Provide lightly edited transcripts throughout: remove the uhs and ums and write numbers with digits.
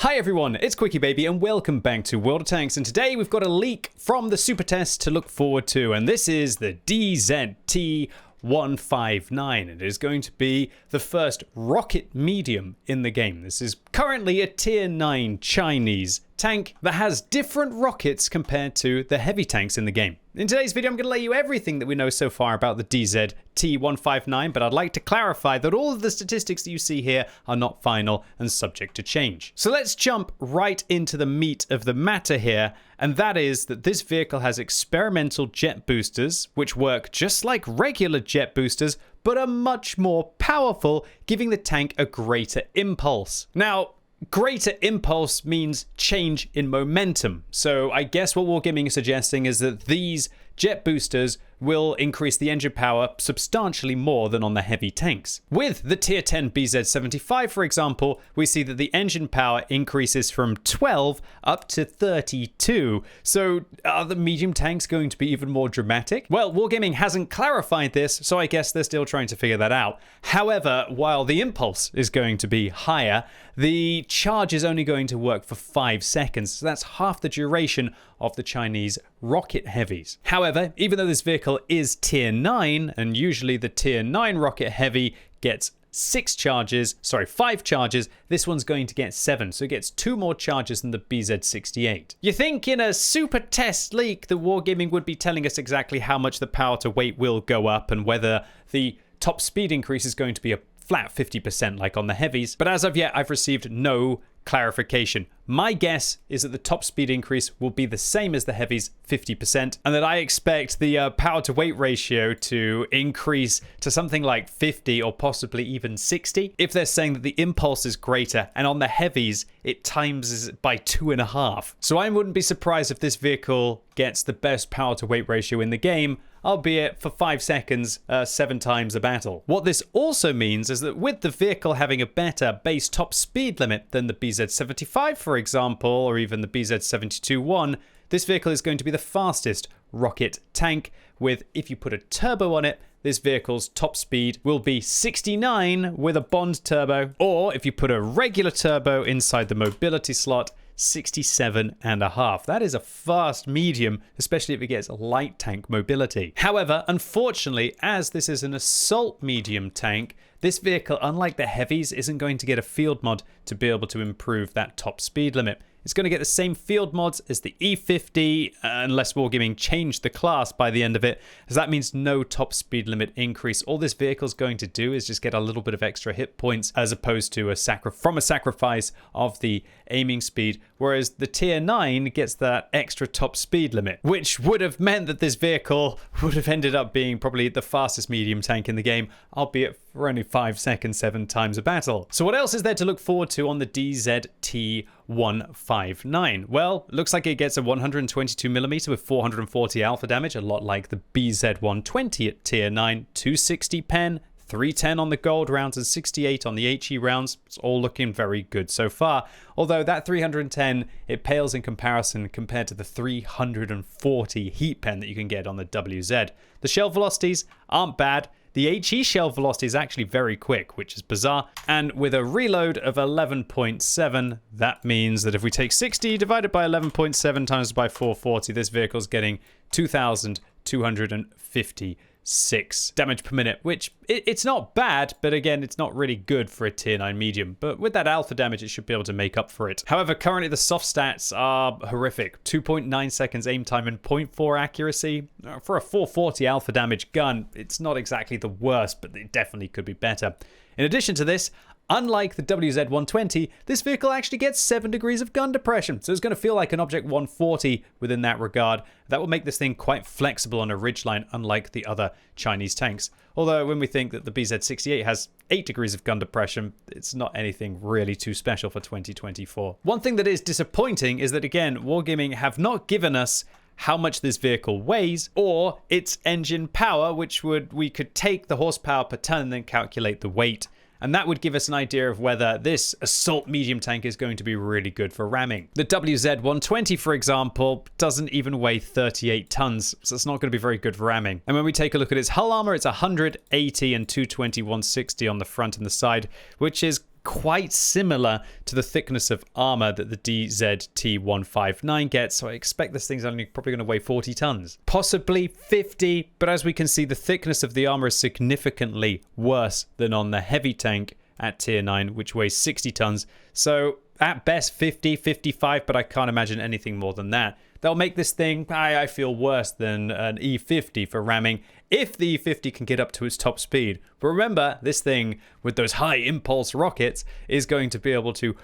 Hi everyone, it's QuickyBaby and welcome back to World of Tanks, and today we've got a leak from the super test to look forward to, and this is the DZT-159. It is going to be the first rocket medium in the game. This is currently a tier 9 Chinese tank that has different rockets compared to the heavy tanks in the game. In today's video, I'm going to let you everything that we know so far about the DZT-159, but I'd like to clarify that all of the statistics that you see here are not final and subject to change. So let's jump right into the meat of the matter here, and that is that this vehicle has experimental jet boosters, which work just like regular jet boosters, but are much more powerful, giving the tank a greater impulse. Now, greater impulse means change in momentum. So I guess what Wargaming is suggesting is that these jet boosters will increase the engine power substantially more than on the heavy tanks. With the tier 10 BZ-75, for example, we see that the engine power increases from 12 up to 32. So are the medium tanks going to be even more dramatic? Well, Wargaming hasn't clarified this, so I guess they're still trying to figure that out. However, while the impulse is going to be higher, the charge is only going to work for 5 seconds. So that's half the duration of the Chinese rocket heavies. However, even though this vehicle is tier 9, and usually the tier 9 rocket heavy gets 5 charges, this one's going to get 7, so it gets 2 more charges than the BZ-68. You think in a super test leak that Wargaming would be telling us exactly how much the power to weight will go up and whether the top speed increase is going to be a flat 50% like on the heavies, but as of yet I've received no clarification. My guess is that the top speed increase will be the same as the heavies, 50%, and that I expect the power to weight ratio to increase to something like 50 or possibly even 60 if they're saying that the impulse is greater, and on the heavies it times by 2.5. So I wouldn't be surprised if this vehicle gets the best power to weight ratio in the game, albeit for 5 seconds, 7 times a battle. What this also means is that with the vehicle having a better base top speed limit than the BZ-75, for example, or even the BZ-72-1, this vehicle is going to be the fastest rocket tank with, if you put a turbo on it, this vehicle's top speed will be 69 with a Bond turbo, or if you put a regular turbo inside the mobility slot, 67.5. That is a fast medium, especially if it gets light tank mobility. However, unfortunately, as this is an assault medium tank, this vehicle, unlike the heavies, isn't going to get a field mod to be able to improve that top speed limit. It's going to get the same field mods as the E50, unless Wargaming changed the class by the end of it, as that means no top speed limit increase. All this vehicle's going to do is just get a little bit of extra hit points as opposed to a sacrifice of the aiming speed, whereas the tier 9 gets that extra top speed limit, which would have meant that this vehicle would have ended up being probably the fastest medium tank in the game, albeit for only 5 seconds, 7 times a battle. So what else is there to look forward to on the DZT-159? Well, looks like it gets a 122mm with 440 alpha damage, a lot like the BZ-120 at tier 9, 260 pen, 310 on the gold rounds and 68 on the HE rounds. It's all looking very good so far. Although that 310, it pales in comparison compared to the 340 heat pen that you can get on the WZ. The shell velocities aren't bad. The HE shell velocity is actually very quick, which is bizarre. And with a reload of 11.7, that means that if we take 60 divided by 11.7 times by 440, this vehicle's getting 2,256 damage per minute, which it's not bad, but again, it's not really good for a tier 9 medium. But with that alpha damage, it should be able to make up for it. However, currently the soft stats are horrific. 2.9 seconds aim time and 0.4 accuracy. For a 440 alpha damage gun, it's not exactly the worst, but it definitely could be better. In addition to this, unlike the WZ-120, this vehicle actually gets 7 degrees of gun depression, so it's going to feel like an Object 140 within that regard. That will make this thing quite flexible on a ridgeline, unlike the other Chinese tanks. Although when we think that the BZ-68 has 8 degrees of gun depression, it's not anything really too special for 2024. One thing that is disappointing is that, again, Wargaming have not given us how much this vehicle weighs or its engine power, which we could take the horsepower per ton and then calculate the weight. And that would give us an idea of whether this assault medium tank is going to be really good for ramming. The WZ-120, for example, doesn't even weigh 38 tons, so it's not going to be very good for ramming. And when we take a look at its hull armor, it's 180 and 220, 160 on the front and the side, which is quite similar to the thickness of armor that the DZT-159 gets, so I expect this thing's only probably going to weigh 40 tons. Possibly 50, but as we can see, the thickness of the armor is significantly worse than on the heavy tank at tier 9, which weighs 60 tons. So at best 50, 55, but I can't imagine anything more than that. They'll make this thing, I feel, worse than an E50 for ramming if the E50 can get up to its top speed. But remember, this thing with those high impulse rockets is going to be able to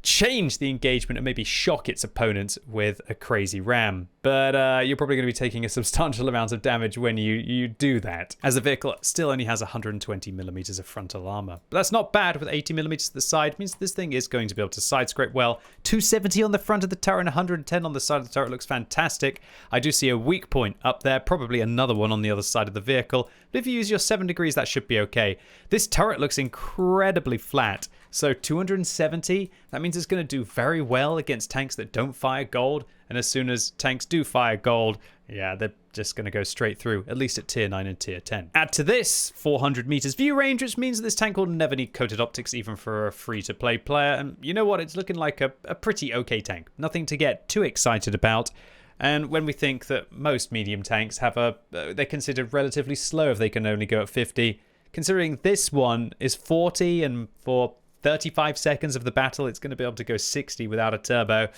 change the engagement and maybe shock its opponents with a crazy ram. But you're probably going to be taking a substantial amount of damage when you do that, as the vehicle still only has 120 millimeters of frontal armor. But that's not bad with 80 millimeters to the side. It means this thing is going to be able to side scrape well. 270 on the front of the turret and 110 on the side of the turret looks fantastic. I do see a weak point up there, probably another one on the other side of the vehicle. But if you use your 7 degrees, that should be okay. This turret looks incredibly flat. So 270, that means it's going to do very well against tanks that don't fire gold. And as soon as tanks do fire gold, yeah, they're just going to go straight through, at least at tier 9 and tier 10. Add to this 400 meters view range, which means that this tank will never need coated optics even for a free-to-play player. And you know what? It's looking like a pretty okay tank. Nothing to get too excited about. And when we think that most medium tanks have they're considered relatively slow if they can only go at 50, considering this one is 40 and for 35 seconds of the battle, it's going to be able to go 60 without a turbo.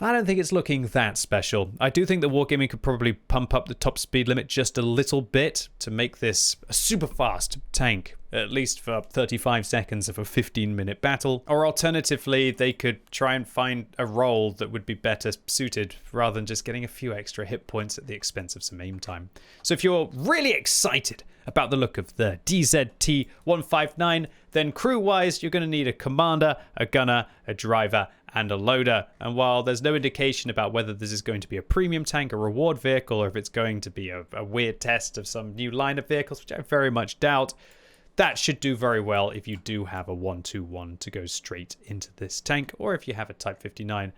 I don't think it's looking that special. I do think that Wargaming could probably pump up the top speed limit just a little bit to make this a super fast tank, at least for 35 seconds of a 15-minute battle. Or alternatively, they could try and find a role that would be better suited rather than just getting a few extra hit points at the expense of some aim time. So if you're really excited about the look of the DZT-159, then crew-wise, you're going to need a commander, a gunner, a driver, and a loader. And while there's no indication about whether this is going to be a premium tank, a reward vehicle, or if it's going to be a weird test of some new line of vehicles, which I very much doubt, that should do very well if you do have a 121 to go straight into this tank, or if you have a Type 59.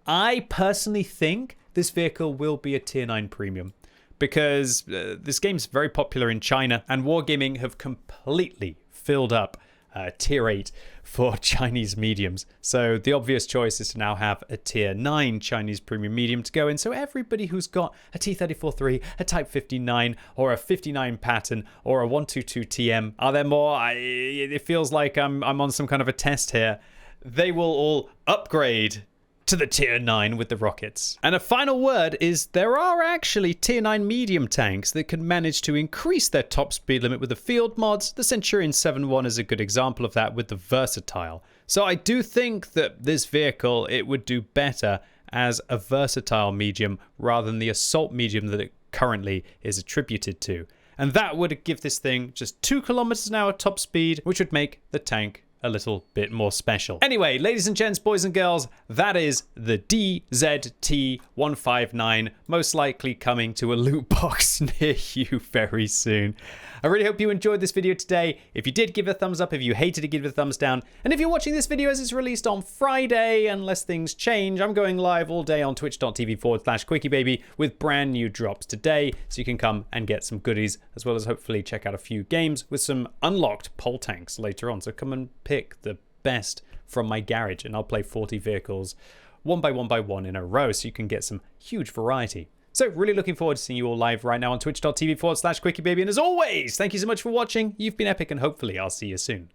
I personally think this vehicle will be a tier 9 premium, because this game's very popular in China, and Wargaming have completely filled up tier 8 for Chinese mediums. So the obvious choice is to now have a tier 9 Chinese premium medium to go in. So everybody who's got a T-34-3, a Type 59, or a 59 pattern, or a 122 TM, are there more? It feels like I'm on some kind of a test here. They will all upgrade to the tier 9 with the rockets. And a final word is there are actually tier 9 medium tanks that can manage to increase their top speed limit with the field mods. The Centurion 7-1 is a good example of that with the versatile. So I do think that this vehicle, it would do better as a versatile medium rather than the assault medium that it currently is attributed to. And that would give this thing just 2 kilometers an hour top speed, which would make the tank a little bit more special. Anyway, ladies and gents, boys and girls, that is the DZT-159, most likely coming to a loot box near you very soon. I really hope you enjoyed this video today. If you did, give it a thumbs up. If you hated it, give it a thumbs down. And if you're watching this video as it's released on Friday, unless things change, I'm going live all day on twitch.tv/QuickyBaby with brand new drops today, so you can come and get some goodies, as well as hopefully check out a few games with some unlocked pole tanks later on. So come and pick the best from my garage, and I'll play 40 vehicles one by one in a row, so you can get some huge variety. So really looking forward to seeing you all live right now on twitch.tv/QuickyBaby. And as always, thank you so much for watching. You've been epic, and hopefully I'll see you soon.